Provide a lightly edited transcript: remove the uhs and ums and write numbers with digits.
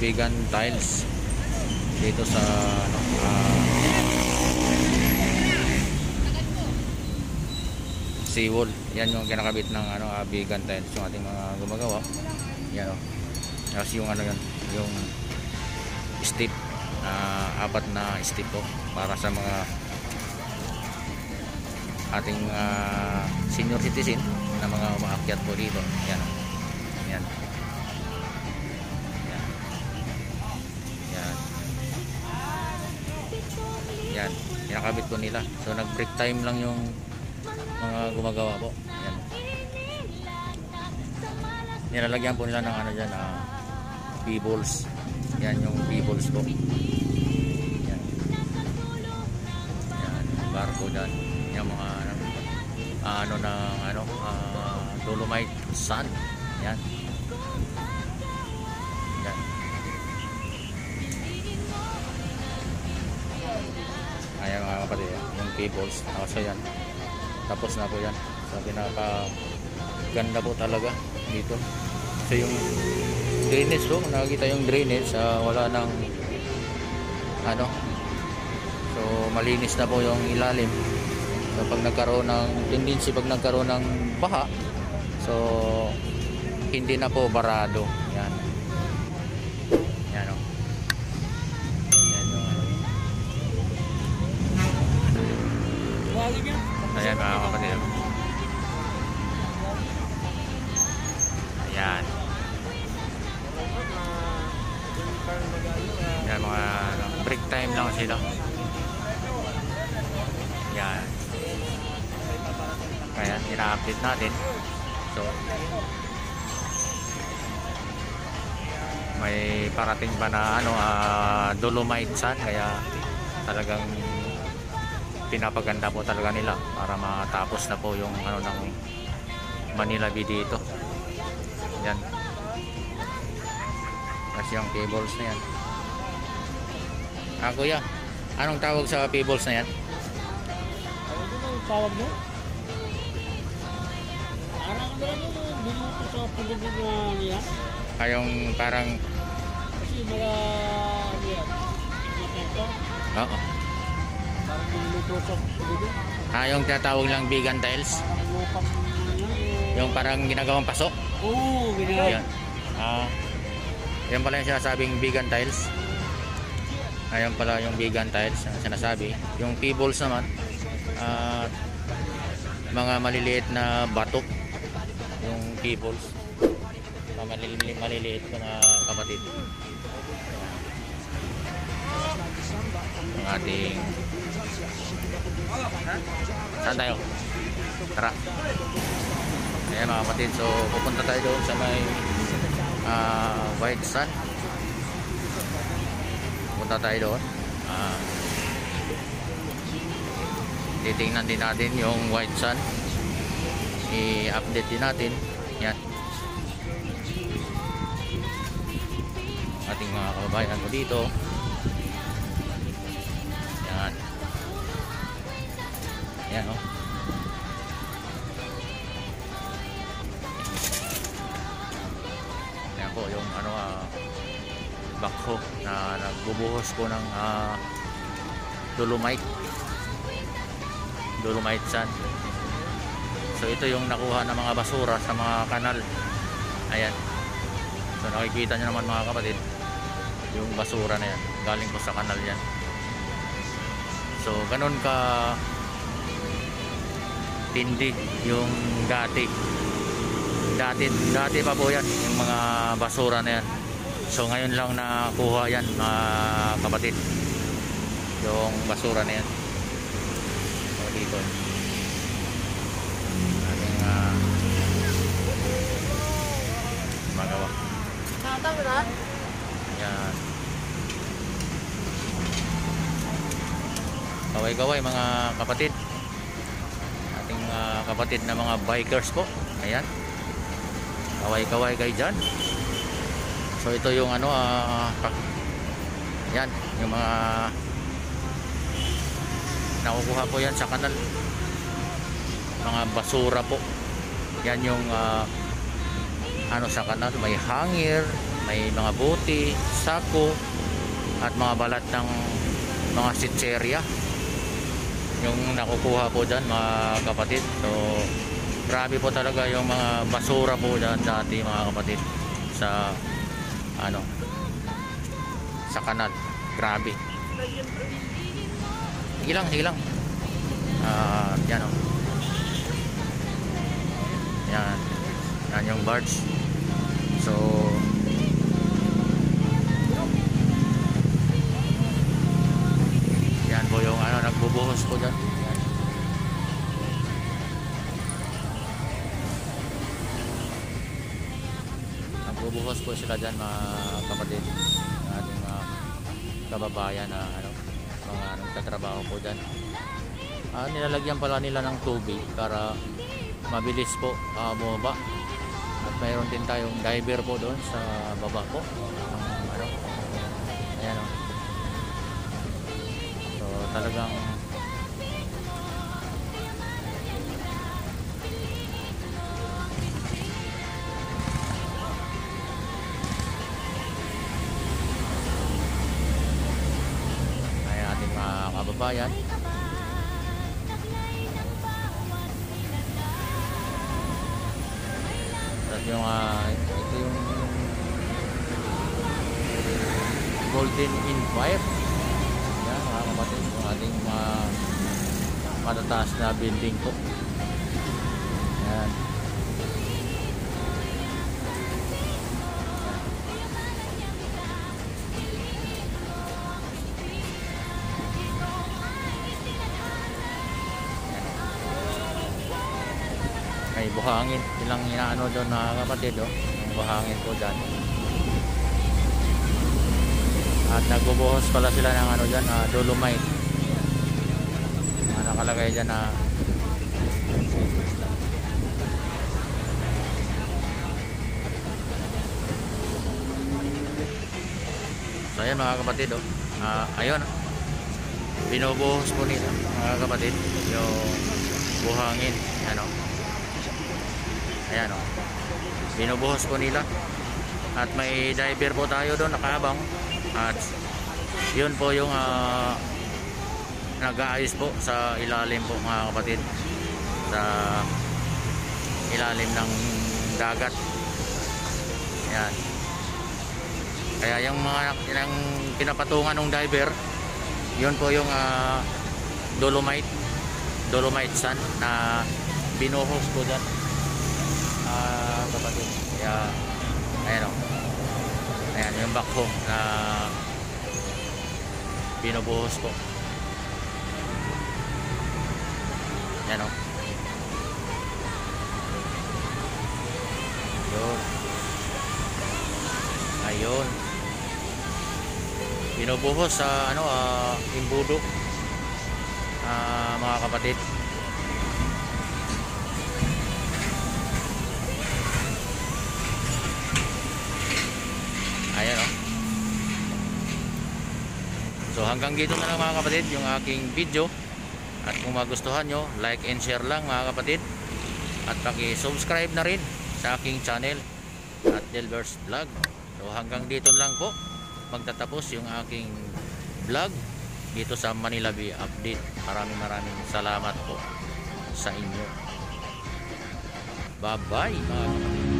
vegan tiles dito sa ano, seawall. Yan yung kinakabit ng ano, vegan tiles yung ating mga gumagawa. Yan o. Tapos yung ano yun, yung step, apat na step po para sa mga ating senior citizen na mga umaakyat po dito. Yan. Yan. Yan. Yan. Yan. Kinakabit po nila. So nag-break time lang yung mga gumagawa po. Yan. Nilalagyan po nila ng ano dyan, B-balls. Yan yung B-balls po. Yan. Yan. Barko dyan. Yung mga ano ng ano, dolomite sand. Yan. Yan. Ayan mga kapatid, yung B-balls. So yan. Tapos na po yan. So pinaka ganda po talaga dito. So yung drainage po, nakikita yung drainage, wala nang ano, so malinis na po yung ilalim. So pag nagkaroon ng tendency, pag nagkaroon ng baha, so hindi na po barado. Yan. Yan o. Yan yung ano. Ayan mga kapatid. Ayan. Yan mga ano, break time lang sila. Yan. Kaya ina-update natin. So may parating pa na ano, dolomite sand, kaya talagang pinapaganda po talaga nila para matapos na po yung ano ng Manila Bay dito. Yan. Kasi yung cables na yan. Kuya, anong tawag sa cables na yan? Anong tawag mo? Parang ano binuto sa pagdating na niya. Yung parang Kasi mga ano yan, ito. oo. Parang binuto sa pagdating. Yung tinatawag lang vegan tiles. Parang lupang Yung parang ginagawang paso. oo, ganyan. Yan. Yan pala yung sinasabing vegan tiles. Ayan pala yung vegan tiles na sinasabi. Yung pebbles naman, mga maliliit na batok. Yung pebbles, maliliit ko na kapatid. Ang ating, saan tayo? Tara. Ayan mga kapatid, so pupunta tayo doon sa may white sand. Punta tayo doon. Titingnan din natin yung white sand. I-update din natin. Yan. Ating mga kababayan ko dito. Yan. Yan o. Yan po yung ano, backhoe na nagbubuhos po ng dolomite sand. So ito yung nakuha ng mga basura sa mga kanal. Ayan. So nakikita nyo naman mga kapatid, yung basura na yan galing po sa kanal yan. So ganun ka tindi yung dati pa po yan, yung mga basura na yan. So ngayon lang nakuha yan mga kapatid, yung basura na yan. So dito ating magawa. Yan. Kaway-kaway mga kapatid, ating kapatid na mga bikers po. Ayan, kaway-kaway kayo dyan. So ito yung ano, yan, yung mga nakukuha po yan sa kanal, mga basura po. Yan yung ano sa kanal, may hangir, may mga buti, sako, at mga balat ng mga sitserya yung nakukuha po dyan mga kapatid. So grabe po talaga yung mga basura po dyan dati mga kapatid sa ano, sa kanal. Grabe. Sige lang. Yan o. Yan yung barge. So yan po yung ano, nagbubuhos po dyan. Yan. Nagbubuhos po sila dyan mga kapatid, ating mga kababayan na ano, mga nagtatrabaho po dyan. Nilalagyan pala nila ng tubig para mabilis po bumaba. At mayroon din tayong diver po doon sa baba po. Ano, ayan o. So talagang ay ating mga kababayan. Yung ito yung Golden Empire. Yan mga kapatid, yung ating matataas na building po. Yan. May buhangin, ilang inaano doon na kapatid, oh. Yung buhangin po dyan. At nagbubuhos pala sila ng ano dyan, dolomite. Nakalagay dyan na so ayan mga kapatid, oh. Ayun, binubuhos po nila mga kapatid yung buhangin, ano. Ayan o, binubuhos po nila. At may diver po tayo doon nakahabang. At yun po yung nag-aayos po sa ilalim po mga kapatid, sa ilalim ng dagat. Ayan. Kaya yung mga yung pinapatungan ng diver, yun po yung dolomite sand na binuhos po dyan kapatid. Kaya ayan o, ayan yung backhoe na binubuhos po. Ayan o, yun, ayun, binubuhos sa ano, imbudo mga kapatid. Ayan o. So hanggang dito na lang mga kapatid yung aking video. At kung magustuhan nyo, like and share lang mga kapatid. At paki-subscribe na rin sa aking channel at Delver's Vlog. So hanggang dito lang po magtatapos yung aking vlog dito sa Manila Bay Update. Maraming salamat po sa inyo. Bye bye mga kapatid.